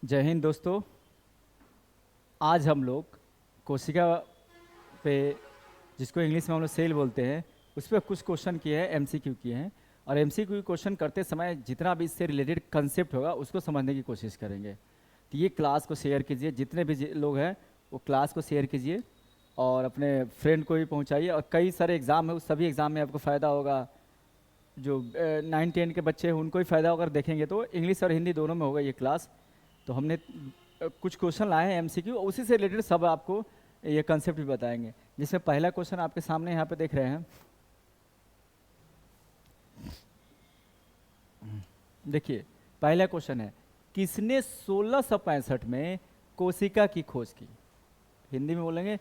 जय हिंद दोस्तों। आज हम लोग कोशिका पे, जिसको इंग्लिश में हम लोग सेल बोलते हैं, उस पर कुछ क्वेश्चन किए हैं, एमसीक्यू किए हैं। और एमसीक्यू क्वेश्चन करते समय जितना भी इससे रिलेटेड कंसेप्ट होगा उसको समझने की कोशिश करेंगे। तो ये क्लास को शेयर कीजिए, जितने भी लोग हैं वो क्लास को शेयर कीजिए और अपने फ्रेंड को भी पहुंचाइए। और कई सारे एग्ज़ाम है, उस सभी एग्ज़ाम में आपको फ़ायदा होगा। जो 9-10 के बच्चे हैं उनको भी फ़ायदा होगा, देखेंगे तो इंग्लिश और हिंदी दोनों में होगा ये क्लास। तो हमने कुछ क्वेश्चन लाए हैं एमसीक्यू, उसी से रिलेटेड सब आपको ये कंसेप्ट भी बताएंगे। जिसमें पहला क्वेश्चन आपके सामने यहाँ पे देख रहे हैं। देखिए, पहला क्वेश्चन है, किसने 1665 में कोशिका की खोज की? हिंदी में बोलेंगे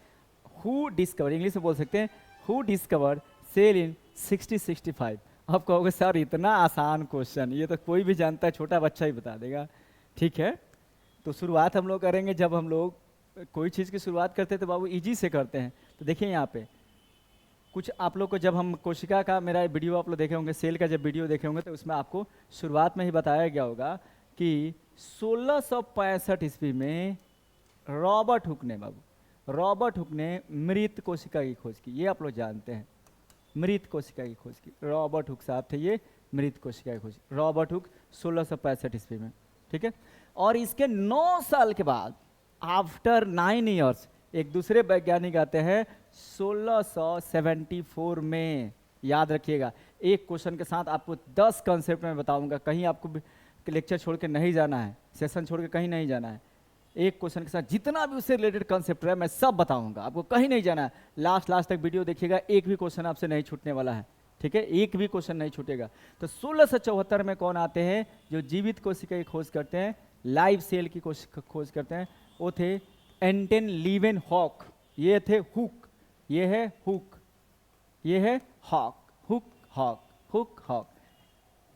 हु डिस्कवर, इंग्लिश में बोल सकते हैं हु डिस्कवर सेल इन 6065। आप कहोगे सर इतना आसान क्वेश्चन, ये तो कोई भी जानता है, छोटा बच्चा ही बता देगा। ठीक है, तो शुरुआत हम लोग करेंगे। जब हम लोग कोई चीज़ की शुरुआत करते हैं तो बाबू इजी से करते हैं। तो देखिए यहाँ पे कुछ आप लोग को, जब हम कोशिका का मेरा वीडियो आप लोग देखे होंगे, सेल का जब वीडियो देखे होंगे, तो उसमें आपको शुरुआत में ही बताया गया होगा कि 1665 ईस्वी में रॉबर्ट हुक ने, बाबू रॉबर्ट हुक ने मृत कोशिका की खोज की। ये आप लोग जानते हैं, मृत कोशिका की खोज की रॉबर्ट हुक साहब थे। ये मृत कोशिका की खोज रॉबर्ट हुक 1665 ईस्वी में। ठीक है, और इसके 9 साल के बाद, आफ्टर 9 ईयर्स, एक दूसरे वैज्ञानिक आते हैं 1674 में। याद रखिएगा, एक क्वेश्चन के साथ आपको 10 कंसेप्ट में बताऊंगा। कहीं आपको लेक्चर छोड़ के नहीं जाना है, सेशन छोड़ के कहीं नहीं जाना है। एक क्वेश्चन के साथ जितना भी उससे रिलेटेड कंसेप्ट है मैं सब बताऊंगा, आपको कहीं नहीं जाना है। लास्ट तक वीडियो देखिएगा, एक भी क्वेश्चन आपसे नहीं छूटने वाला है। ठीक है, एक भी क्वेश्चन नहीं छूटेगा। तो 1674 में कौन आते हैं जो जीवित कोशिका की खोज करते हैं, लाइव सेल की खोज करते हैं? वो थे एंटन लीवेनहॉक। ये थे हुक, ये है हुक, ये है hawk, hook hawk, hook hawk.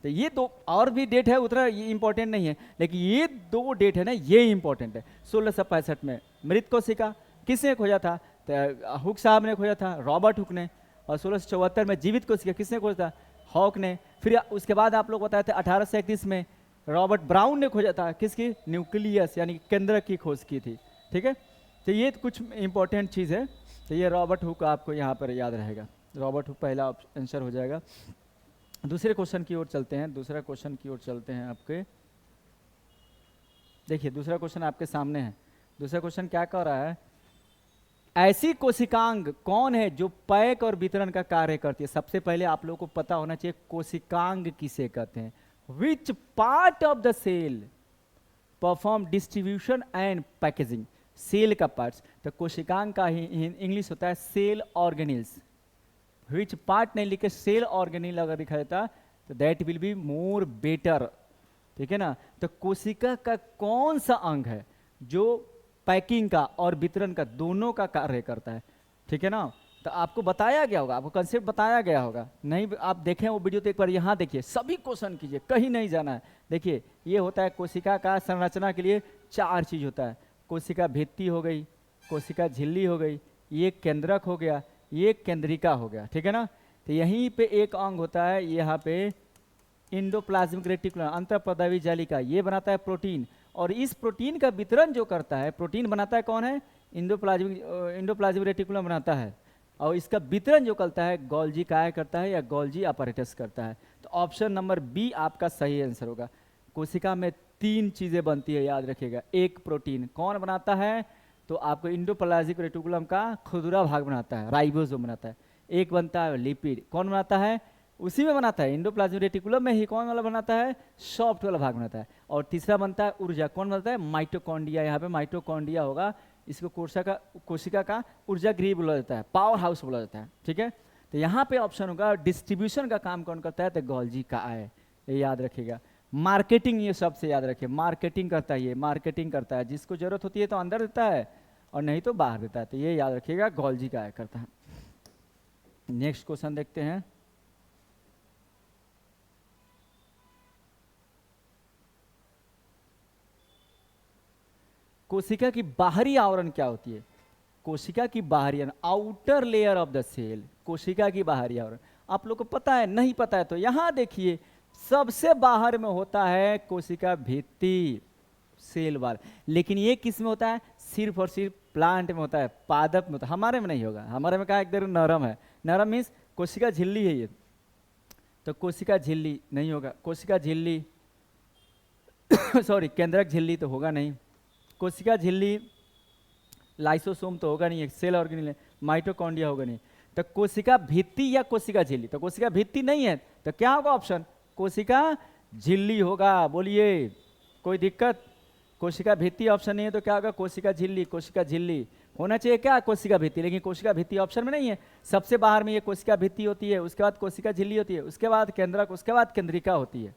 तो ये दो और भी डेट है, उतना ये इंपॉर्टेंट नहीं है, लेकिन ये दो डेट है ना, ये इंपॉर्टेंट है। 1665 में मृत कोशिका किसने खोजा था? तो हुक साहब ने खोजा था, रॉबर्ट हुक ने। और 1674 में जीवित कोशिका किसने खोजा था? हॉक ने। फिर उसके बाद आप लोग बताए थे 1831 में रॉबर्ट ब्राउन ने खोजा था, किसकी? न्यूक्लियस यानी केंद्रक की खोज की थी। ठीक है, तो ये कुछ इंपॉर्टेंट चीज़ है। तो ये रॉबर्ट हुक आपको यहाँ पर याद रहेगा, रॉबर्ट हुक पहला आंसर हो जाएगा। दूसरे क्वेश्चन की ओर चलते हैं, दूसरा क्वेश्चन की ओर चलते हैं आपके। देखिए दूसरा क्वेश्चन आपके सामने है। दूसरा क्वेश्चन क्या कह रहा है? ऐसी कोशिकांग कौन है जो पैक और वितरण का कार्य करती है? सबसे पहले आप लोगों को पता होना चाहिए कोशिकांग किसे कहते हैं। Which part of the cell perform distribution and packaging? Cell का पार्ट्स, तो कोशिकांग का ही इंग्लिश होता है सेल ऑर्गेनिल्स। विच पार्ट नहीं लिखे, सेल ऑर्गेनिल अगर लिखा जाता तो that will be more better. ठीक है ना, तो कोशिका का कौन सा अंग है जो पैकिंग का और वितरण का दोनों का कार्य करता है? ठीक है ना, तो आपको बताया गया होगा, आपको कंसेप्ट बताया गया होगा। नहीं आप देखें वो वीडियो तो एक बार यहाँ देखिए, सभी क्वेश्चन कीजिए, कहीं नहीं जाना है। देखिए ये होता है कोशिका का संरचना के लिए 4 चीज होता है। कोशिका भित्ति हो गई, कोशिका झिल्ली हो गई, ये केंद्रक हो गया, ये केंद्रिका हो गया। ठीक है ना, तो यहीं पे एक अंग होता है यहाँ पे इंडोप्लाज्मिक रेटिकुलम, अंतःपदावी जालिका, ये बनाता है प्रोटीन। और इस प्रोटीन का वितरण जो करता है, प्रोटीन बनाता है कौन है? इंडोप्लाज्मिक रेटिकुलम बनाता है। और इसका वितरण जो करता है गोल्जी काय करता है या गोल्जी अपैरेटस करता है। तो ऑप्शन नंबर बी आपका सही आंसर होगा। कोशिका में 3 चीजें बनती है, याद रखिएगा। एक प्रोटीन कौन बनाता है? तो आपको इंडोप्लाज्मिक रेटिकुलम का खुदरा भाग बनाता है, राइबोसोम बनाता है। एक बनता है लिपिड, कौन बनाता है? उसी में बनाता है, इंडोप्लाज्मिक रेटिकुलम में ही कौन वाला बनाता है? सॉफ्ट वाला भाग बनाता है। और तीसरा बनता है ऊर्जा, कौन बनता है? माइटोकॉन्ड्रिया। यहाँ पे माइटोकॉन्ड्रिया होगा, इसको कोशिका का ऊर्जा गृह बोला जाता है, पावर हाउस बोला जाता है। ठीक है, तो यहाँ पे ऑप्शन होगा डिस्ट्रीब्यूशन का काम कौन करता है? तो गोल्जी का है, ये याद रखिएगा। मार्केटिंग, ये सबसे याद रखिए, मार्केटिंग करता है, ये मार्केटिंग करता है, जिसको जरूरत होती है तो अंदर देता है और नहीं तो बाहर देता है। तो ये याद रखिएगा, गोल्जी का करता है। नेक्स्ट क्वेश्चन देखते हैं। कोशिका की बाहरी आवरण क्या होती है? कोशिका की बाहरी outer layer of the cell, कोशिका की बाहरी आवरण आप लोग को पता है? नहीं पता है तो यहां देखिए, सबसे बाहर में होता है कोशिका भित्ति। Cell wall. लेकिन ये किस में होता है? सिर्फ और सिर्फ प्लांट में होता है, पादप में होता है, हमारे में नहीं होगा। हमारे में क्या एकदम नरम है, नरम मीन्स कोशिका झिल्ली है ये, तो कोशिका झिल्ली नहीं होगा। कोशिका झिल्ली सॉरी केंद्रक झिल्ली तो होगा नहीं, कोशिका झिल्ली लाइसोसोम तो होगा नहीं, एक सेल ऑर्गेनेल है, माइटोकॉन्ड्रिया होगा नहीं। तो कोशिका भित्ति या कोशिका झिल्ली, तो कोशिका भित्ति नहीं है तो क्या होगा ऑप्शन? कोशिका झिल्ली होगा। बोलिए कोई दिक्कत? कोशिका भित्ति ऑप्शन नहीं है तो क्या होगा? कोशिका झिल्ली। कोशिका झिल्ली होना चाहिए क्या? कोशिका भित्ति, लेकिन कोशिका भित्ति ऑप्शन में नहीं है। सबसे बाहर में ये कोशिका भित्ति होती है, उसके बाद कोशिका झिल्ली होती है, उसके बाद केंद्रक, उसके बाद केंद्रिका होती है।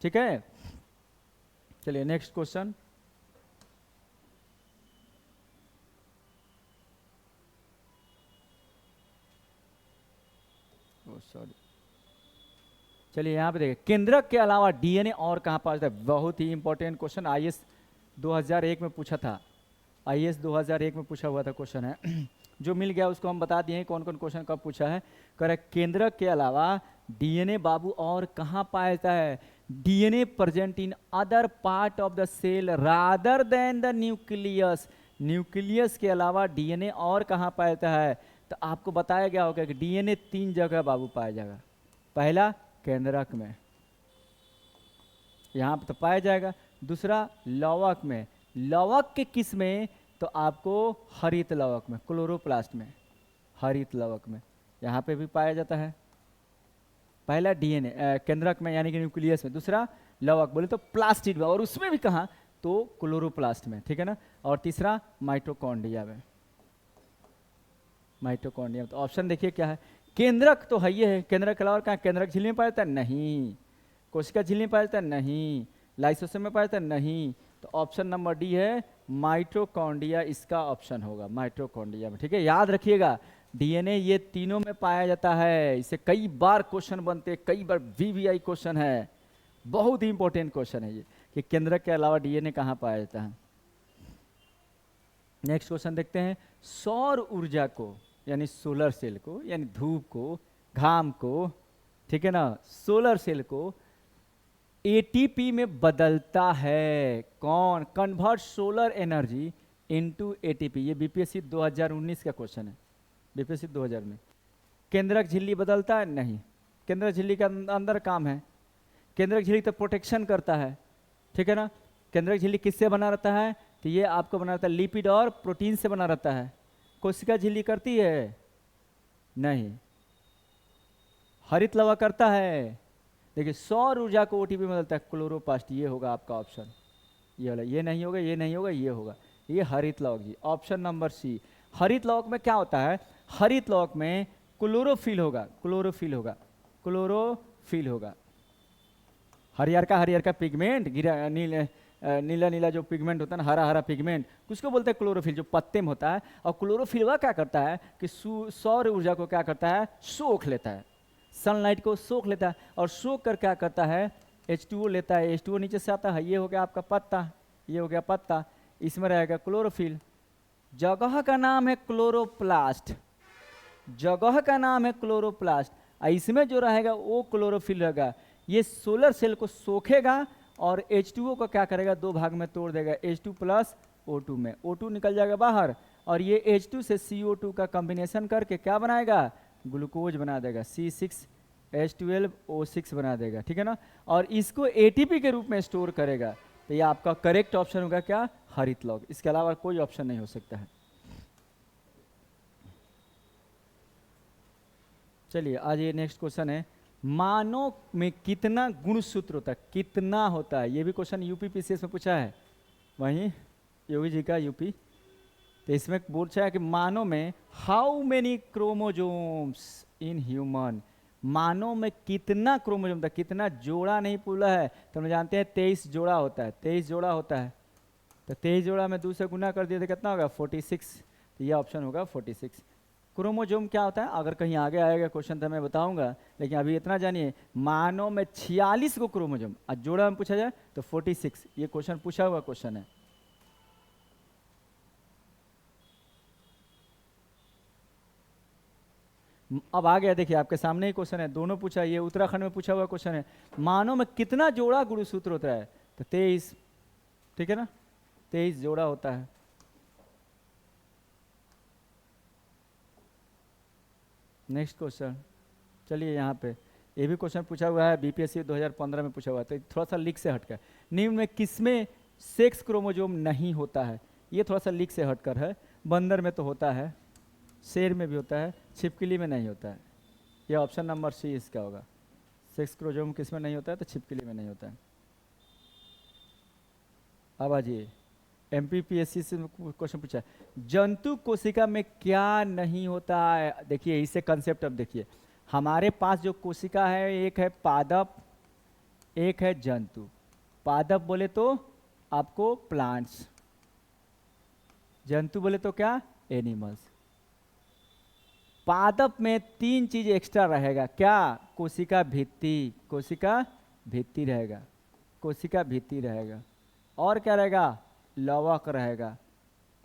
ठीक है, चलिए नेक्स्ट क्वेश्चन। सॉरी, चलिए यहाँ पे देखिए, केंद्रक के अलावा डीएनए और कहाँ पाया जाता है? बहुत ही इंपॉर्टेंट क्वेश्चन, आईएएस 2001 में पूछा था, आईएएस 2001 में पूछा हुआ था क्वेश्चन है। जो मिल गया उसको हम बता दिए कौन कौन क्वेश्चन कब पूछा है। करेक्ट, केंद्रक के अलावा डीएनए बाबू और कहाँ पाया जाता है? DNA present in other part of the cell rather than the nucleus. Nucleus के अलावा डीएनए और कहाँ पाया जाता है? तो आपको बताया गया होगा कि डीएनए 3 जगह बाबू पाया जाएगा। पहला केंद्रक में, यहाँ पे तो पाया जाएगा। दूसरा लवक में, लवक के किस में? तो आपको हरित लवक में, क्लोरोप्लास्ट में, हरित लवक में यहाँ पे भी पाया जाता है। पहला डीएनए केंद्रक में यानी कि न्यूक्लियस में, दूसरा लवक बोले तो प्लास्टिड में, और उसमें भी कहाँ? तो क्लोरोप्लास्ट में, ठीक है ना। और तीसरा माइटोकॉन्ड्रिया में, माइटोकॉन्ड्रिया। तो ऑप्शन देखिए क्या है? केंद्रक तो है ये है, केंद्रक के अलावा कहाँ? केंद्रक झिल्ली में पाया जाता है? नहीं। कोशिका झिल्ली में पाया जाता है? नहीं। लाइसोसोम में पाया जाता है? नहीं। तो ऑप्शन नंबर डी है माइटोकॉन्ड्रिया, इसका ऑप्शन होगा माइटोकॉन्ड्रिया में। ठीक है, याद रखिएगा डीएनए ये तीनों में पाया जाता है। इससे कई बार क्वेश्चन बनते, कई बार वीवीआई क्वेश्चन है, बहुत ही इंपॉर्टेंट क्वेश्चन है ये कि केंद्रक के अलावा डीएनए कहाँ पाया जाता है। नेक्स्ट क्वेश्चन देखते हैं। सौर ऊर्जा को यानी सोलर सेल को, यानी धूप को, घाम को, ठीक है ना, सोलर सेल को एटीपी में बदलता है कौन? Convert solar energy into ATP. ये बीपीएससी 2019 का क्वेश्चन है, बीपीएससी 2000 में। केंद्रक झिल्ली बदलता है? नहीं। केंद्रक झिल्ली का अंदर काम है, केंद्रक झिल्ली तो प्रोटेक्शन करता है, ठीक है ना। केंद्रक झिल्ली किससे बना रहता है? तो ये आपको बना रहता है लिपिड और प्रोटीन से बना रहता है। कोशिका झिल्ली करती है? नहीं। हरित लवक करता है? देखिए सौर ऊर्जा को ओटीपी में बदलता है क्लोरोप्लास्ट, ये होगा आपका ऑप्शन, ये वाला। ये नहीं होगा, ये नहीं होगा, ये होगा, ये हरित लवक जी, ऑप्शन नंबर सी। हरित लवक में क्या होता है? हरित लवक में क्लोरोफिल होगा, क्लोरोफिल होगा, क्लोरोफिल होगा। हरियर का पिगमेंट, नीला नीला जो पिगमेंट होता है ना, हरा हरा पिगमेंट, उसको बोलते हैं क्लोरोफिल, जो पत्ते में होता है। और क्लोरोफिल वह क्या करता है कि सौर ऊर्जा को क्या करता है? सोख लेता है, सनलाइट को सोख लेता है, और सोख कर क्या करता है? H2O लेता है, H2O नीचे से आता है, ये हो गया आपका पत्ता, ये हो गया पत्ता, इसमें रहेगा क्लोरोफिल। जगह का नाम है क्लोरोप्लास्ट, जगह का नाम है क्लोरोप्लास्ट, इसमें जो रहेगा वो क्लोरोफिल रहेगा। ये सोलर सेल को सोखेगा और H2O को क्या करेगा? 2 भाग में तोड़ देगा, H2 प्लस O2 में, O2 निकल जाएगा बाहर, और ये H2 से CO2 का कॉम्बिनेशन करके क्या बनाएगा? ग्लूकोज बना देगा, C6H12O6 बना देगा, ठीक है ना। और इसको ATP के रूप में स्टोर करेगा। तो ये आपका करेक्ट ऑप्शन होगा क्या? हरित लवक, इसके अलावा कोई ऑप्शन नहीं हो सकता है। चलिए आज ये नेक्स्ट क्वेश्चन है, मानव में कितना गुणसूत्र होता है? कितना होता है? ये भी क्वेश्चन यूपी पीसीएस में पूछा है, वहीं योगी जी का यूपी। तो इसमें पूछा है कि मानव में how many chromosomes in human, मानव में कितना क्रोमोजोम था? कितना जोड़ा नहीं पूरा है, तो हम जानते हैं 23 जोड़ा होता है, 23 जोड़ा होता है। तो 23 जोड़ा में 2 से गुना कर दिया तो कितना होगा? 46। तो ये ऑप्शन होगा 46। क्रोमोजोम क्या होता है? अगर कहीं आगे आएगा क्वेश्चन तो मैं बताऊंगा, लेकिन अभी इतना जानिए, मानव में 46 को क्रोमोजोम, और जोड़ा में पूछा जाए तो 46। ये क्वेश्चन पूछा हुआ क्वेश्चन है। अब आ गया, देखिए आपके सामने ही क्वेश्चन है, दोनों पूछा, ये उत्तराखंड में पूछा हुआ क्वेश्चन है, मानव में कितना जोड़ा गुणसूत्र होता है? तो 23। ठीक है ना, 23 जोड़ा होता है। नेक्स्ट क्वेश्चन, चलिए यहाँ पे ये भी क्वेश्चन पूछा हुआ है, बीपीएससी 2015 में पूछा हुआ है, तो थोड़ा सा लीक से हटकर, निम्न में किसमें सेक्स क्रोमोजोम नहीं होता है? ये थोड़ा सा लीक से हटकर है। बंदर में तो होता है, शेर में भी होता है, छिपकली में नहीं होता है। ये ऑप्शन नंबर सी इसका होगा। सेक्स क्रोमोजोम किस में नहीं होता है? तो छिपकली में नहीं होता है। अब आजिए, एमपीपीएससी से क्वेश्चन पूछा है, जंतु कोशिका में क्या नहीं होता है? देखिए इससे कंसेप्ट अब देखिए, हमारे पास जो कोशिका है एक है पादप, एक है जंतु। पादप बोले तो आपको प्लांट्स, जंतु बोले तो क्या? एनिमल्स। पादप में 3 चीज एक्स्ट्रा रहेगा, क्या? कोशिका भित्ति, कोशिका भित्ति रहेगा, कोशिका भित्ति रहेगा। और क्या रहेगा? लवक रहेगा।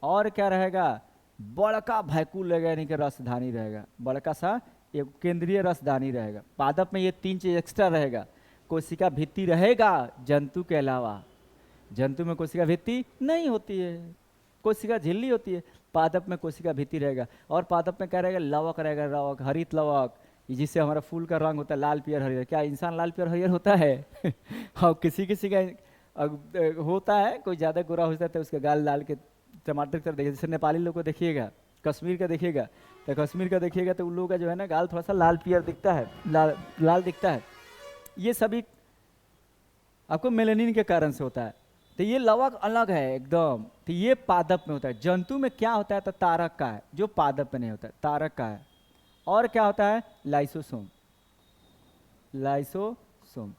और क्या रहेगा? बड़का भैकुल रहेगा, यानी कि रसधानी रहेगा, बड़का सा एक केंद्रीय रसधानी रहेगा। पादप में ये 3 चीज एक्स्ट्रा रहेगा। कोशिका भित्ति रहेगा जंतु के अलावा, जंतु में कोशिका भित्ति नहीं होती है, कोशिका झिल्ली होती है। पादप में कोशिका भित्ति रहेगा। और पादप में क्या रहेगा? लवक रहेगा, लवक, हरित लवक, जिससे हमारा फूल का रंग होता है लाल पियर हरियर। क्या इंसान लाल पियर हरियर होता है? और किसी किसी का होता है, कोई ज़्यादा गोरा हो जाता है तो उसके गाल लाल के टमाटर की तरह देखिए। जैसे नेपाली लोग को देखिएगा, कश्मीर का देखिएगा, तो कश्मीर का देखिएगा तो उन लोगों का जो है ना गाल थोड़ा सा लाल पियर दिखता है, लाल दिखता है। ये सभी आपको मेलानिन के कारण से होता है। तो ये लवक अलग है एकदम, तो ये पादप में होता है। जंतु में क्या होता है? तो तारक का है, जो पादप में नहीं होता है, तारक का है। और क्या होता है? Lysosome, lysosome.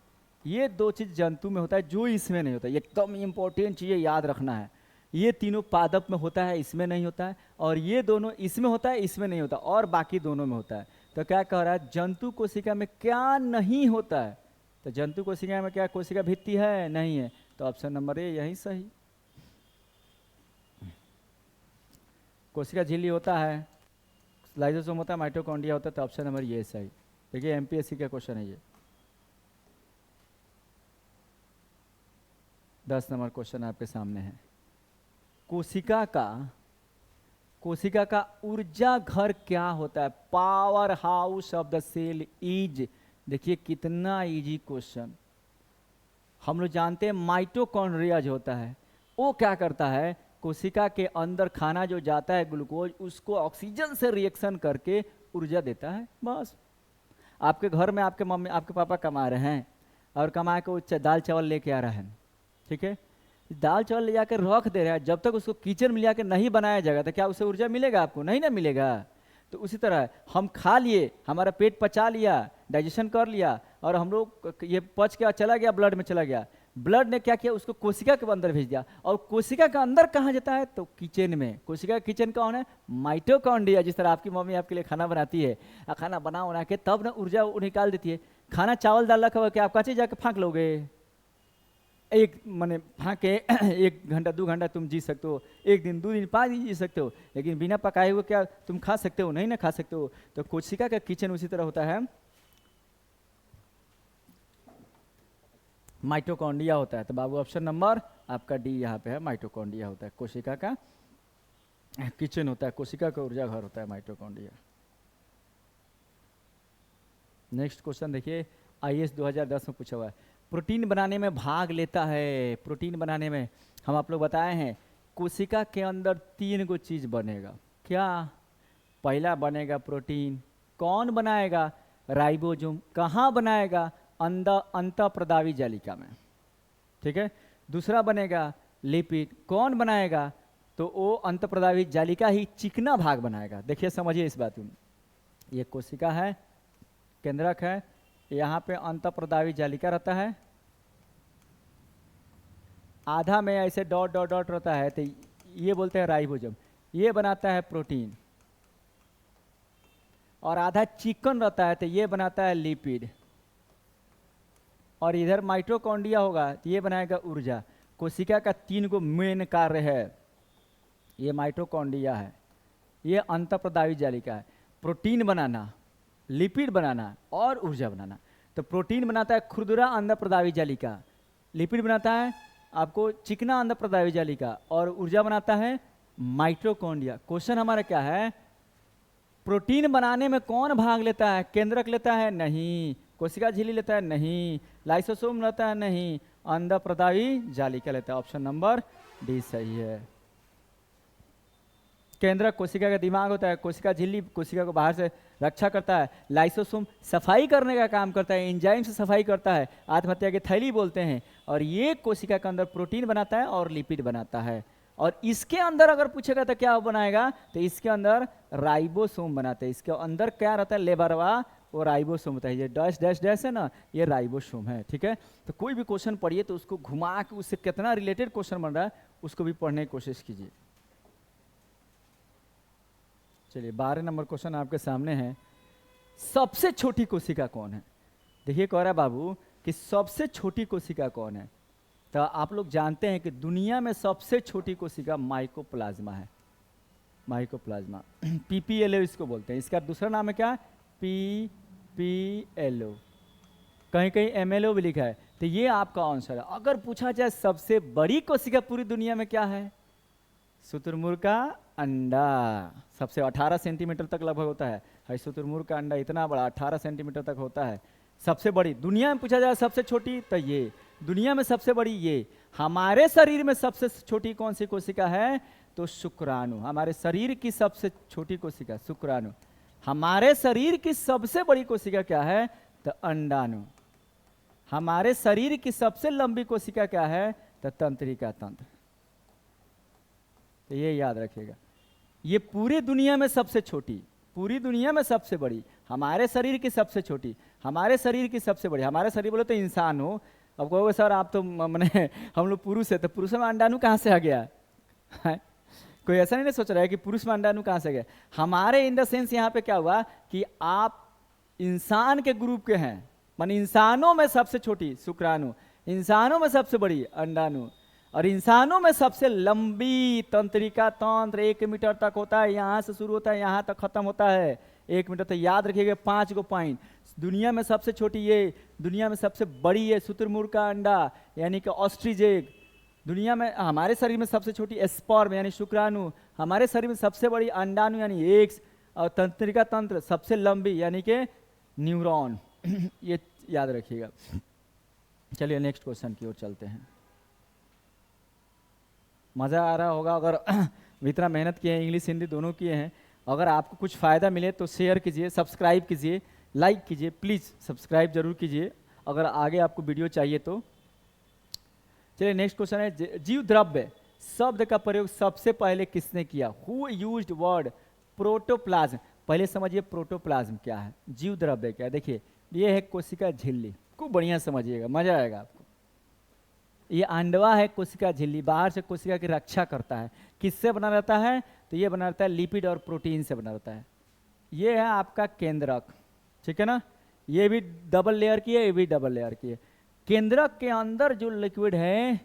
ये 2 चीज जंतु में होता है, जो इसमें नहीं होता। एकदम इंपॉर्टेंट चीज़ें याद रखना है, ये तीनों पादप में होता है, इसमें नहीं होता है। और ये दोनों इसमें होता है, इसमें नहीं होता, और बाकी दोनों में होता है। तो क्या कह रहा है? जंतु कोशिका में क्या नहीं होता है? तो जंतु कोशिका में क्या कोशिका भित्ति है? नहीं है। तो ऑप्शन नंबर ए यही सही। कोशिका झिल्ली होता है, लाइसोसोम होता है, माइटोकॉन्ड्रिया होता है, तो ऑप्शन नंबर ये सही। देखिए एमपीएससी का क्वेश्चन है ये। 10 नंबर क्वेश्चन आपके सामने है। कोशिका का ऊर्जा घर क्या होता है? Power house of the cell is, देखिए कितना इजी क्वेश्चन। हम लोग जानते हैं माइटोकॉन्ड्रिया जो होता है वो क्या करता है? कोशिका के अंदर खाना जो जाता है ग्लूकोज, उसको ऑक्सीजन से रिएक्शन करके ऊर्जा देता है। बस आपके घर में आपके मम्मी आपके पापा कमा रहे हैं और कमा के वो दाल चावल लेके आ रहे हैं, ठीक है, दाल चावल ले जाकर रख दे रहा है, जब तक उसको किचन में जाकर नहीं बनाया जाएगा तो क्या उससे ऊर्जा मिलेगा आपको? नहीं ना मिलेगा। तो उसी तरह हम खा लिए, हमारा पेट पचा लिया, डाइजेशन कर लिया, और हम लोग ये पच के चला गया, ब्लड में चला गया, ब्लड ने क्या किया? उसको कोशिका के अंदर भेज दिया। और कोशिका का अंदर कहाँ जाता है? तो किचन में। कोशिका का किचन कौन है? माइटोकॉन्ड्रिया। जिस तरह आपकी मम्मी आपके लिए खाना बनाती है, खाना बना के तब ना ऊर्जा निकाल देती है। खाना चावल दाल रखा हुआ, क्या आप कच्चे जाके फाँक लोगे? एक मैंने फाँके 1 घंटा 2 घंटा तुम जी सकते हो, 1 दिन 2 दिन 5 दिन जी सकते हो, लेकिन बिना पकाए हुए क्या तुम खा सकते हो? नहीं ना खा सकते हो। तो कोशिका का किचन उसी तरह होता है, माइटोकॉन्ड्रिया होता है। तो बाबू ऑप्शन नंबर आपका डी यहाँ पे है, माइटोकॉन्ड्रिया होता है, कोशिका का किचन होता है, कोशिका का ऊर्जा घर होता है माइटोकॉन्ड्रिया। नेक्स्ट क्वेश्चन देखिए, आईएएस 2010 में पूछा हुआ है, प्रोटीन बनाने में भाग लेता है। प्रोटीन बनाने में हम आप लोग बताए हैं कोशिका के अंदर 3 गो चीज बनेगा। क्या? पहला बनेगा प्रोटीन, कौन बनाएगा? राइबोसोम। कहाँ बनाएगा? अंतःप्रदावी जालिका में, ठीक है। दूसरा बनेगा लिपिड, कौन बनाएगा? तो वो अंतःप्रदावी जालिका ही चिकना भाग बनाएगा। देखिए समझिए इस बात में, ये कोशिका है, केंद्रक है, यहाँ पे अंतःप्रदावी जालिका रहता है, आधा में ऐसे डॉट डॉट डॉट रहता है, तो ये बोलते हैं राइबोसोम, ये बनाता है प्रोटीन। और आधा चिकन रहता है, तो ये बनाता है लिपिड। और इधर माइटोकॉन्ड्रिया होगा, तो ये बनाएगा ऊर्जा। कोशिका का 3 गो मेन कार्य है, ये माइटोकॉन्ड्रिया है, ये अंतःप्रदावी जालिका है, प्रोटीन बनाना, लिपिड बनाना और ऊर्जा बनाना। तो प्रोटीन बनाता है खुरदुरा अंतःप्रदावी जालिका, लिपिड बनाता है आपको चिकना अंदर प्रदावी जालिका, और ऊर्जा बनाता है माइटोकॉन्ड्रिया। क्वेश्चन हमारा क्या है, प्रोटीन बनाने में कौन भाग लेता है? केंद्रक लेता है? नहीं। कोशिका झिल्ली लेता है? नहीं। लाइसोसोम लेता है? नहीं। अंदर प्रदावी जालिका लेता है। ऑप्शन नंबर डी सही है। केंद्रक कोशिका का दिमाग होता है, कोशिका झिल्ली कोशिका को बाहर से रक्षा करता है, लाइसोसोम सफाई करने का काम करता है, एंजाइम से सफाई करता है, आत्महत्या की थैली बोलते हैं, और ये कोशिका के अंदर प्रोटीन बनाता है और लिपिड बनाता है। और इसके अंदर अगर पूछेगा तो क्या बनाएगा, तो इसके अंदर राइबोसोम बनाते हैं। इसके अंदर क्या रहता है, लेबरवा, वो राइबोसोम होता है। ये डैश डैश डैश है ना, ये राइबोसोम है। ठीक है, तो कोई भी क्वेश्चन पढ़िए तो उसको घुमा के उससे कितना रिलेटेड क्वेश्चन बन रहा है उसको भी पढ़ने की कोशिश कीजिए। चलिए 12 नंबर क्वेश्चन आपके सामने है, सबसे छोटी कोशिका कौन है? देखिए कह रहा है बाबू कि सबसे छोटी कोशिका कौन है, तो आप लोग जानते हैं कि दुनिया में सबसे छोटी कोशिका माइकोप्लाज्मा है। माइकोप्लाज्मा पीपीएलओ इसको बोलते हैं। इसका दूसरा नाम है क्या, पीपीएलओ, कहीं कहीं एमएलओ भी लिखा है। तो ये आपका आंसर है। अगर पूछा जाए सबसे बड़ी कोशिका पूरी दुनिया में क्या है, शुतुरमुर्ग का अंडा। सबसे 18 सेंटीमीटर तक लगभग होता है शुतुरमुर्ग का अंडा, इतना बड़ा 18 सेंटीमीटर तक होता है। सबसे बड़ी दुनिया में पूछा जाए सबसे छोटी, तो ये दुनिया में सबसे बड़ी ये। हमारे शरीर में सबसे छोटी कौन सी कोशिका है, तो शुक्राणु। हमारे शरीर की सबसे छोटी कोशिका शुक्राणु। हमारे शरीर की सबसे बड़ी कोशिका क्या है, तो अंडाणु। हमारे शरीर की सबसे लंबी कोशिका क्या है, तो तंत्रिका तंत्र। तो ये याद रखिएगा, ये पूरी दुनिया में सबसे छोटी, पूरी दुनिया में सबसे बड़ी, हमारे शरीर की सबसे छोटी, हमारे शरीर की सबसे बड़ी। हमारे शरीर बोले तो इंसान हो। अब कहोगे सर आप तो मैंने हम लोग पुरुष है, तो पुरुष में अंडाणु कहाँ से आ गया है? कोई ऐसा नहीं सोच रहा है कि पुरुष में अंडाणु कहाँ से गया। हमारे इन द सेंस यहाँ पे क्या हुआ कि आप इंसान के ग्रुप के हैं, मान इंसानों में सबसे छोटी शुक्राणु, इंसानों में सबसे बड़ी अंडाणु, और इंसानों में सबसे लंबी तंत्रिका तंत्र 1 मीटर तक होता है। यहाँ से शुरू होता है, यहाँ तक खत्म होता है 1 मीटर। तो याद रखिएगा 5 गो पॉइंट। दुनिया में सबसे छोटी ये, दुनिया में सबसे बड़ी है शुतुरमुर्ग का अंडा यानी कि ऑस्ट्रिच एग। दुनिया में हमारे शरीर में सबसे छोटी स्पर्म यानी शुक्राणु, हमारे शरीर में सबसे बड़ी अंडाणु यानी एग्स, और तंत्रिका तंत्र सबसे लंबी यानी कि न्यूरॉन। ये याद रखिएगा। चलिए नेक्स्ट क्वेश्चन की ओर चलते हैं। मज़ा आ रहा होगा अगर इतना मेहनत किए हैं, इंग्लिश हिंदी दोनों किए हैं। अगर आपको कुछ फ़ायदा मिले तो शेयर कीजिए, सब्सक्राइब कीजिए, लाइक कीजिए, प्लीज़ सब्सक्राइब जरूर कीजिए अगर आगे आपको वीडियो चाहिए तो। चलिए नेक्स्ट क्वेश्चन है, जीव द्रव्य शब्द का प्रयोग सबसे पहले किसने किया? Who used word protoplasm. पहले समझिए प्रोटोप्लाज्म क्या है, जीव द्रव्य क्या है। देखिए ये है कोशिका झिल्ली, खूब बढ़िया समझिएगा, मजा आएगा आपको। ये अंडवा है कोशिका झिल्ली, बाहर से कोशिका की रक्षा करता है। किससे बना रहता है, तो ये बना रहता है लिपिड और प्रोटीन से बना रहता है। ये है आपका केंद्रक, ठीक है ना, ये भी डबल लेयर की है, ये भी डबल लेयर की है। केंद्रक के अंदर जो लिक्विड है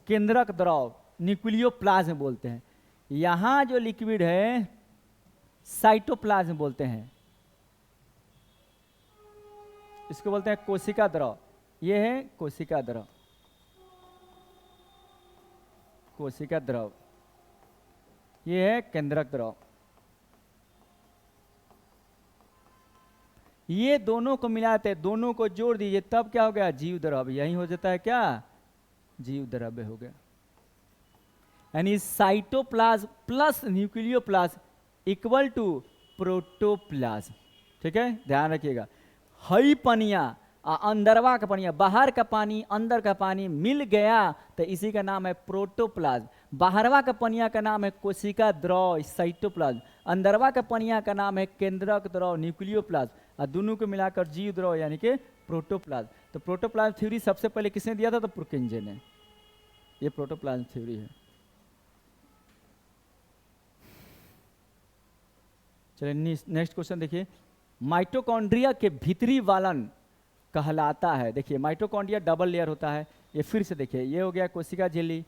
केंद्रक द्रव न्यूक्लियोप्लाज्म बोलते हैं। यहां जो लिक्विड है साइटोप्लाज्म बोलते हैं, इसको बोलते हैं कोशिका द्रव। ये है कोशिका द्रव, कोशिका द्रव, ये है केंद्रक द्रव। ये दोनों को मिलाते, दोनों को जोड़ दीजिए तब क्या हो गया, जीव द्रव्य। यही हो जाता है क्या, जीव द्रव्य हो गया। यानी cytoplasm plus nucleoplasm equal to protoplasm. ठीक है, ध्यान रखिएगा। हई पनिया अंदरवा का पनिया, बाहर का पानी अंदर का पानी मिल गया तो इसी का नाम है प्रोटोप्लाज्म। बाहरवा का पनिया का नाम है कोशिका द्रव साइटोप्लाज्म, अंदरवा का पनिया का नाम है केंद्रक द्रव न्यूक्लियोप्लाज्म, और दोनों को मिलाकर जीव द्रव यानी कि प्रोटोप्लाज्म। तो प्रोटोप्लाज्म थ्योरी सबसे पहले किसने दिया था, तो पुरकिंजे ने। ये प्रोटोप्लाज्म थ्योरी है। चलिए नेक्स्ट क्वेश्चन देखिए, माइटोकॉन्ड्रिया के भीतरी वालन कहलाता है। देखिए माइटोकॉन्ड्रिया डबल लेयर होता है। ये फिर से देखिए, ये हो गया कोशिका झिल्ली,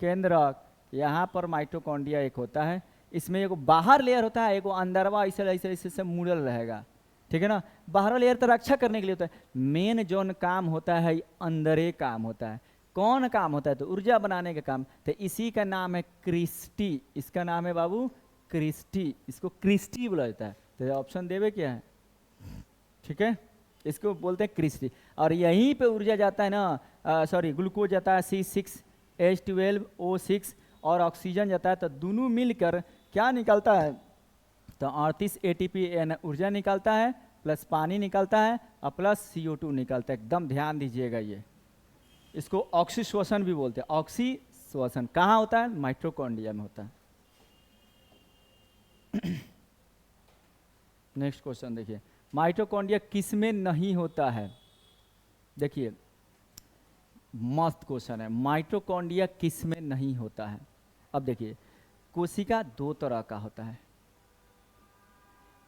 केंद्रक, यहाँ पर माइटोकॉन्ड्रिया एक होता है, इसमें एक बाहर लेयर होता है, एक अंदरवा ऐसे ऐसे ऐसे से मुड़ल रहेगा। ठीक है ना। बाहर लेयर तो रक्षा करने के लिए होता है, मेन जो काम होता है अंदरे काम होता है। कौन काम होता है? तो ऊर्जा बनाने का काम। तो इसी का नाम है क्रिस्टी। इसका नाम है बाबू क्रिस्टी, इसको क्रिस्टी बोला जाता है। तो ऑप्शन देवे क्या है? ठीक है, इसको बोलते हैं क्रिस्टी। और यहीं पे ऊर्जा जाता है ना, सॉरी ग्लूकोज जाता है C6H12O6 और ऑक्सीजन जाता है, तो दोनों मिलकर क्या निकलता है? तो 38 ATP ऊर्जा निकलता है, प्लस पानी निकलता है और प्लस CO2 निकलता है। एकदम ध्यान दीजिएगा, ये इसको ऑक्सीश्वसन भी बोलते हैं। ऑक्सीश्वसन कहाँ होता है? माइटोकॉन्ड्रिया में होता है। नेक्स्ट क्वेश्चन देखिए, माइटोकॉन्ड्रिया किस में नहीं होता है? देखिए मस्त क्वेश्चन है, माइटोकॉन्ड्रिया किस में नहीं होता है? अब देखिए, कोशिका दो तरह का होता है,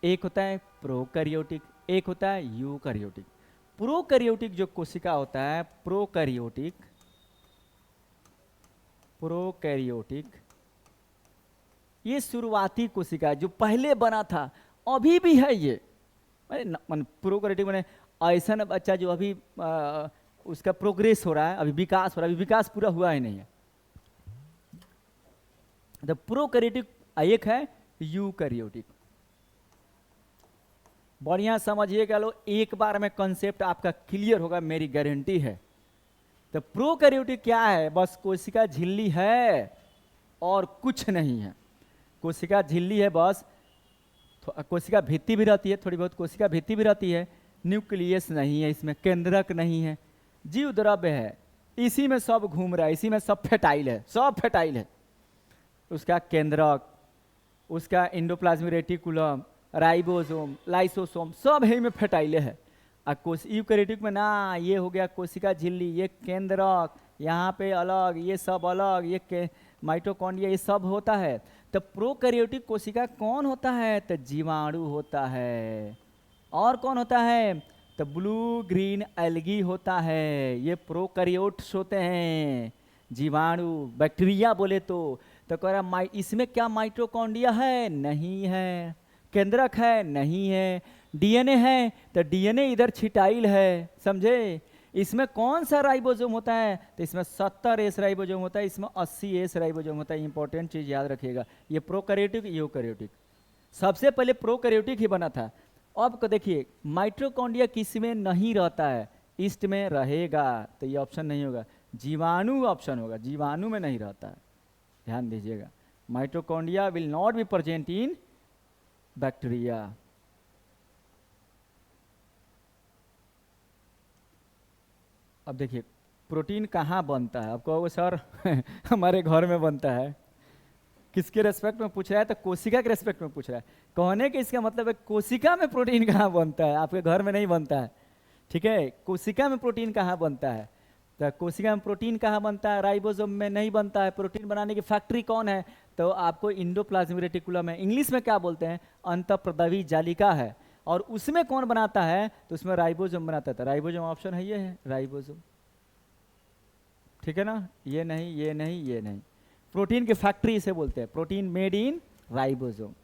एक होता है प्रोकैरियोटिक, एक होता है यूकैरियोटिक। प्रोकैरियोटिक जो कोशिका होता है, प्रोकैरियोटिक ये शुरुआती कोशिका है, जो पहले बना था, अभी भी है ये। प्रोकैरियोटिक मैंने ऐसा ना बच्चा जो अभी उसका प्रोग्रेस हो रहा है, अभी विकास हो रहा है, अभी विकास पूरा हुआ ही नहीं है। तो प्रोकैरियोटिक एक है यूकैरियोटिक। बढ़िया समझिएगा लो, एक बार में कंसेप्ट आपका क्लियर होगा, मेरी गारंटी है। तो प्रोकैरियोटिक क्या है? बस कोशिका झिल्ली है और कुछ नहीं है। कोशिका झिल्ली है बस, कोशिका भित्ति भी रहती है, थोड़ी बहुत कोशिका भित्ति भी रहती है, न्यूक्लियस नहीं है, इसमें केंद्रक नहीं है, जीव द्रव्य है, इसी में सब घूम रहा है, इसी में सब फेटाइल है, सब फेटाइल है। उसका केंद्रक, उसका एंडोप्लाज्मिक रेटिकुलम, राइबोसोम, लाइसोसोम, सब है में फेटाइले है। और यूकैरियोटिक में ना, ये हो गया कोशिका झिल्ली, ये केंद्रक, यहाँ पे अलग, ये सब अलग, ये माइटोकॉन्ड्रिया, ये सब होता है। तो प्रोकैरियोटिक कोशिका कौन होता है? तो जीवाणु होता है। और कौन होता है? तो ब्लू ग्रीन एल्गी होता है। ये प्रोकैरियोट्स होते हैं, जीवाणु, बैक्टीरिया बोले तो कह रहा इसमें क्या माइटोकॉन्ड्रिया है? नहीं है। केंद्रक है? नहीं है। डीएनए है? तो डीएनए इधर छिटाइल है, समझे। इसमें कौन सा राइबोसोम होता है? तो इसमें 70S राइबोसोम होता है, इसमें 80S राइबोसोम होता है। इंपॉर्टेंट चीज याद रखिएगा, ये प्रोकैरियोटिक यूकैरियोटिक। सबसे पहले प्रोकैरियोटिक ही बना था। अब को देखिए, माइटोकॉन्ड्रिया किस में नहीं रहता है? ईस्ट में रहेगा, तो ये ऑप्शन नहीं होगा, जीवाणु ऑप्शन होगा, जीवाणु में नहीं रहता है। ध्यान दीजिएगा, mitochondria will not be present in bacteria. अब देखिए, प्रोटीन कहाँ बनता है? आप कहोगे सर हमारे घर में बनता है। किसके रेस्पेक्ट में पूछ रहा है? तो कोशिका के रेस्पेक्ट में पूछ रहा है। कहने के इसका मतलब है कोशिका में प्रोटीन कहाँ बनता है, आपके घर में नहीं बनता है। ठीक है, कोशिका में प्रोटीन कहाँ बनता है? तो कोशिका में प्रोटीन कहाँ बनता है? राइबोसोम में नहीं बनता है। प्रोटीन बनाने की फैक्ट्री कौन है? तो आपको एंडोप्लाज्मिक रेटिकुलम है, इंग्लिश में क्या बोलते हैं? अंतःप्रदवी जालिका है। और उसमें कौन बनाता है? तो उसमें राइबोसोम बनाता था। राइबोसोम ऑप्शन है, ये है राइबोसोम। ठीक है ना, ये नहीं, ये नहीं, ये नहीं। प्रोटीन की फैक्ट्री इसे बोलते हैं, protein made in ribosome.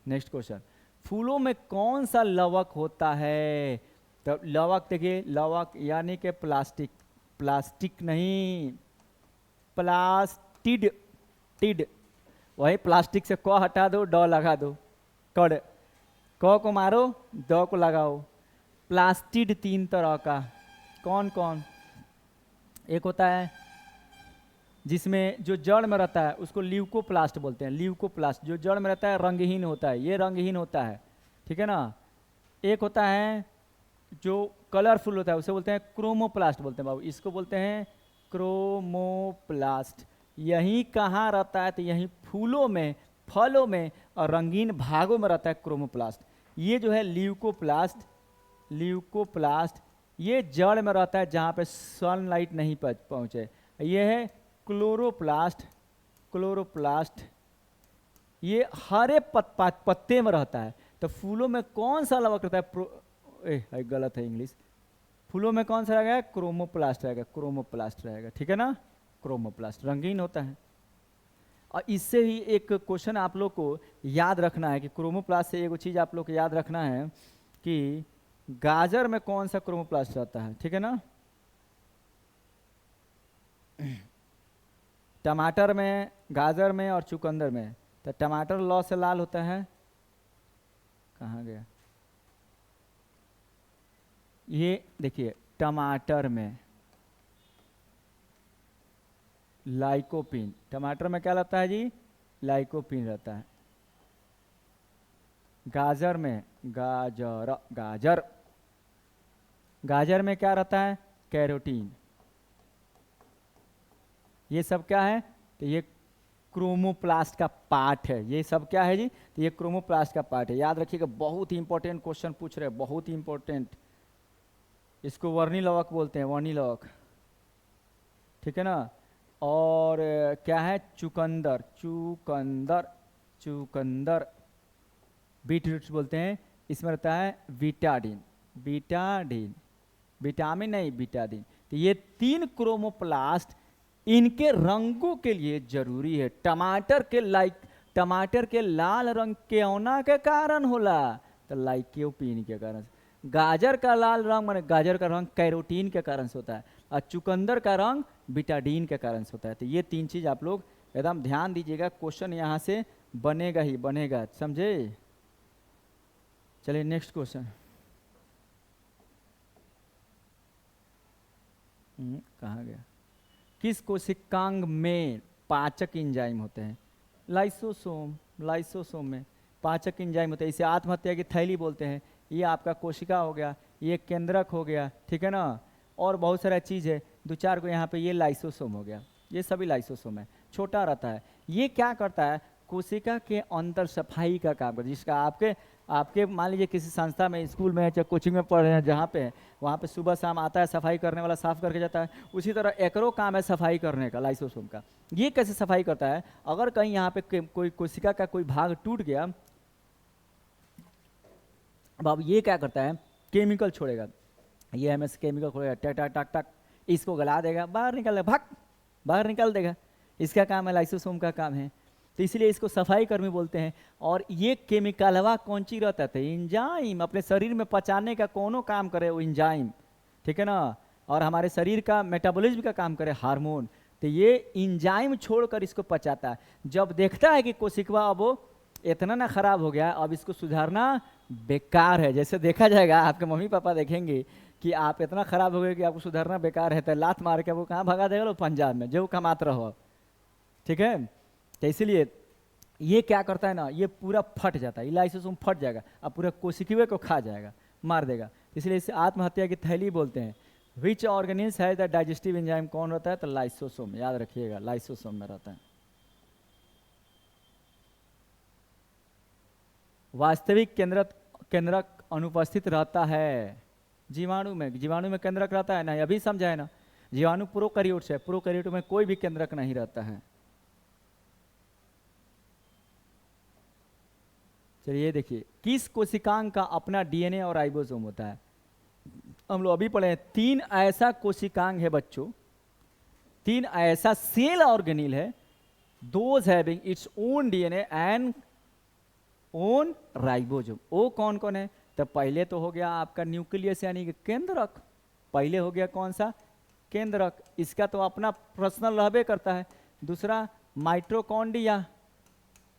Next question, फूलों में कौन सा लवक होता है? तो लवक देखिए, लवक यानी कि प्लास्टिक, प्लास्टिक नहीं, प्लास्टिड, टिड, वही प्लास्टिक से क हटा दो, ड लगा दो, कड़, क को मारो, द को लगाओ। प्लास्टिड 3 तरह का, कौन कौन? एक होता है जिसमें जो जड़ में रहता है उसको ल्यूकोप्लास्ट बोलते हैं, ल्यूकोप्लास्ट, जो जड़ में रहता है रंगहीन होता है, ये रंगहीन होता है। ठीक है ना। एक होता है जो कलरफुल होता है, उसे बोलते हैं क्रोमोप्लास्ट बोलते हैं बाबू, इसको बोलते हैं क्रोमोप्लास्ट। यही कहाँ रहता है? तो यही फूलों में, फलों में और रंगीन भागों में रहता है क्रोमोप्लास्ट। ये जो है ल्यूकोप्लास्ट, ल्यूकोप्लास्ट ये जड़ में रहता है जहाँ पे सनलाइट नहीं पहुँचे। ये है क्लोरोप्लास्ट, क्लोरोप्लास्ट ये हरे पत्ते में रहता है। तो फूलों में कौन सा लवक रहता है? गलत है इंग्लिश। फूलों में कौन सा रहेगा? क्रोमोप्लास्ट रहेगा, क्रोमोप्लास्ट रहेगा। ठीक है ना, क्रोमोप्लास्ट रंगीन होता है। और इससे ही एक क्वेश्चन आप लोग को याद रखना है कि क्रोमोप्लास्ट से एक चीज़ आप लोग को याद रखना है कि गाजर में कौन सा क्रोमोप्लास्ट रहता है, ठीक है ना। टमाटर में, गाजर में और चुकंदर में। तो टमाटर लौ से लाल होता है, कहाँ गया ये, देखिए टमाटर में लाइकोपिन, टमाटर में क्या रहता है जी, लाइकोपिन रहता है। गाजर में, गाजर गाजर गाजर में क्या रहता है, कैरोटीन। ये सब क्या है, तो ये क्रोमोप्लास्ट का पार्ट है। ये सब क्या है जी, तो ये क्रोमोप्लास्ट का पार्ट है। याद रखिएगा, बहुत ही इंपॉर्टेंट क्वेश्चन पूछ रहे हैं, बहुत ही इंपॉर्टेंट। इसको वर्णी लवक बोलते हैं, वर्णी लवक, ठीक है ना। और क्या है, चुकंदर, चुकंदर, चुकंदर, बीटरूट बोलते हैं। इसमें रहता है बीटाडीन, बीटाडीन, विटामिन नहीं बीटाडीन। तो ये 3 क्रोमोप्लास्ट इनके रंगों के लिए जरूरी है। टमाटर के लाल रंग के होना के कारण होला, तो लाइकोपीन के कारण। गाजर का लाल रंग माने गाजर का रंग कैरोटीन के कारण से होता है, और चुकंदर का रंग बिटाडीन के कारण से होता है। तो ये 3 चीज आप लोग एकदम ध्यान दीजिएगा, क्वेश्चन यहाँ से बनेगा ही बनेगा, समझे। चलिए नेक्स्ट क्वेश्चन। कहाँ गया, किस कोशिकांग में पाचक एंजाइम होते हैं, लाइसोसोम, लाइसोसोम में पाचक एंजाइम होते हैं। इसे आत्महत्या की थैली बोलते हैं। ये आपका कोशिका हो गया, ये केंद्रक हो गया, ठीक है ना। और बहुत सारा चीज़ है, 2-4 को यहाँ पे, ये लाइसोसोम हो गया, ये सभी लाइसोसोम है, छोटा रहता है। ये क्या करता है, कोशिका के अंदर सफाई का काम करता है। जिसका आपके आपके मान लीजिए किसी संस्था में, स्कूल में, चाहे कोचिंग में पढ़ रहे हैं, जहाँ पे वहाँ पे सुबह शाम आता है, सफाई करने वाला साफ करके जाता है। उसी तरह एकरो काम है सफाई करने का, लाइसोसोम का। ये कैसे सफाई करता है, अगर कहीं यहाँ पे कोई कोशिका का कोई भाग टूट गया, अब ये क्या करता है, केमिकल छोड़ेगा, ये एमएस केमिकल छोड़ेगा, टक टक टक टक, इसको गला देगा, बाहर निकल, भाग बाहर निकाल देगा। इसका काम है, लाइसोसोम का काम है। तो इसलिए इसको सफाई कर्मी बोलते हैं। और ये केमिकलवा कौन चीज रहता है, इंजाइम, अपने शरीर में पचाने का कोनो काम करे वो इंजाइम, ठीक है ना। और हमारे शरीर का मेटाबॉलिज्म का काम करे हार्मोन। तो ये इंजाइम छोड़कर इसको पचाता है। जब देखता है कि कोशिका अब वो इतना ना खराब हो गया, अब इसको सुधारना बेकार है, जैसे देखा जाएगा आपके मम्मी पापा देखेंगे कि आप इतना खराब हो गए कि आपको सुधारना बेकार है, तो लात मार के वो कहाँ भगा देगा, लो पंजाब में जो कमाते रहो, ठीक है। तो इसलिए ये क्या करता है ना, ये पूरा फट जाता है, लाइसोसोम फट जाएगा, अब पूरा कोशिका को खा जाएगा, मार देगा। इसलिए इसे आत्महत्या की थैली बोलते हैं। विच ऑर्गेनिल्स है द डाइजेस्टिव एंजाइम, कौन रहता है, तो लाइसोसोम, याद रखिएगा लाइसोसोम में रहता है। वास्तविक केंद्रक अनुपस्थित रहता है जीवाणु में, जीवाणु में केंद्रक रहता है ना, अभी समझा है ना। जीवाणु प्रोकैरियोट्स है, प्रोकैरियोट में कोई भी केंद्रक नहीं रहता है। चलिए देखिए, किस कोशिकांग का अपना डीएनए और राइबोसोम होता है। हम लोग अभी पढ़े हैं, 3 ऐसा कोशिकांग है बच्चों, 3 ऐसा सेल ऑर्गेनिल है, those having its own DNA and own ribosome. वो कौन कौन है, तो पहले तो हो गया आपका न्यूक्लियस यानी कि केंद्रक, पहले हो गया कौन सा, केंद्रक, इसका तो अपना पर्सनल रहबे करता है। दूसरा माइटोकॉन्ड्रिया,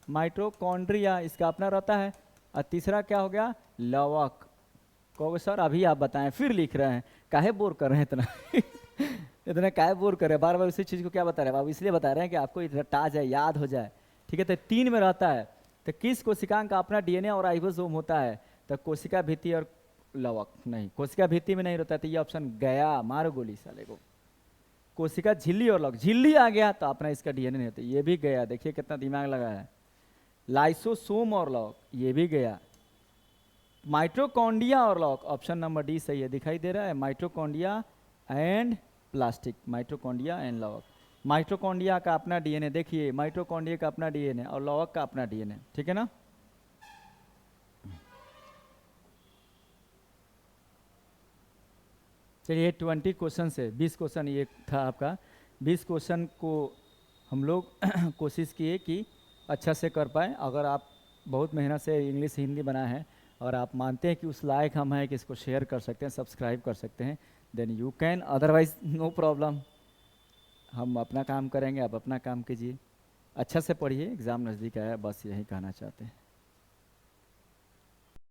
माइटोकॉन्ड्रिया इसका अपना रहता है। और तीसरा क्या हो गया, लवक। कहोगे सर अभी आप बताएं, फिर लिख रहे हैं, काहे बोर कर रहे हैं इतना इतना काहे बोर कर रहे हैं, बार बार उसी चीज़ को क्या बता रहे हैं बाबू, इसलिए बता रहे हैं कि आपको रटा जाए, याद हो जाए, ठीक है। तो 3 में रहता है। तो किस कोशिकांग का अपना डीएनए और राइबोसोम होता है, तो कोशिका भित्ति और लवक नहीं, कोशिका भित्ति में नहीं रहता। तो ये ऑप्शन गया, मारो गोली साले को। कोशिका झिल्ली और लवक, झिल्ली आ गया तो अपना इसका डीएनए नहीं होता, ये भी गया, देखिए कितना दिमाग लगा है। लाइसोसोम और लवक, ये भी गया। माइटोकॉन्ड्रिया और लवक, ऑप्शन नंबर डी सही है, दिखाई दे रहा है, mitochondria and plastic, mitochondria and लवक। माइटोकॉन्ड्रिया का अपना डीएनए, देखिए माइटोकॉन्ड्रिया का अपना डीएनए और लवक का अपना डीएनए, ठीक है ना। चलिए 20 क्वेश्चन से 20 क्वेश्चन ये था आपका, 20 क्वेश्चन को हम लोग कोशिश किए कि अच्छा से कर पाए। अगर आप बहुत मेहनत से इंग्लिश हिंदी बनाए हैं और आप मानते हैं कि उस लायक हम हैं कि इसको शेयर कर सकते हैं, सब्सक्राइब कर सकते हैं, then you can, otherwise no problem. हम अपना काम करेंगे, आप अपना काम कीजिए। अच्छा से पढ़िए, एग्ज़ाम नज़दीक आया, बस यही कहना चाहते हैं।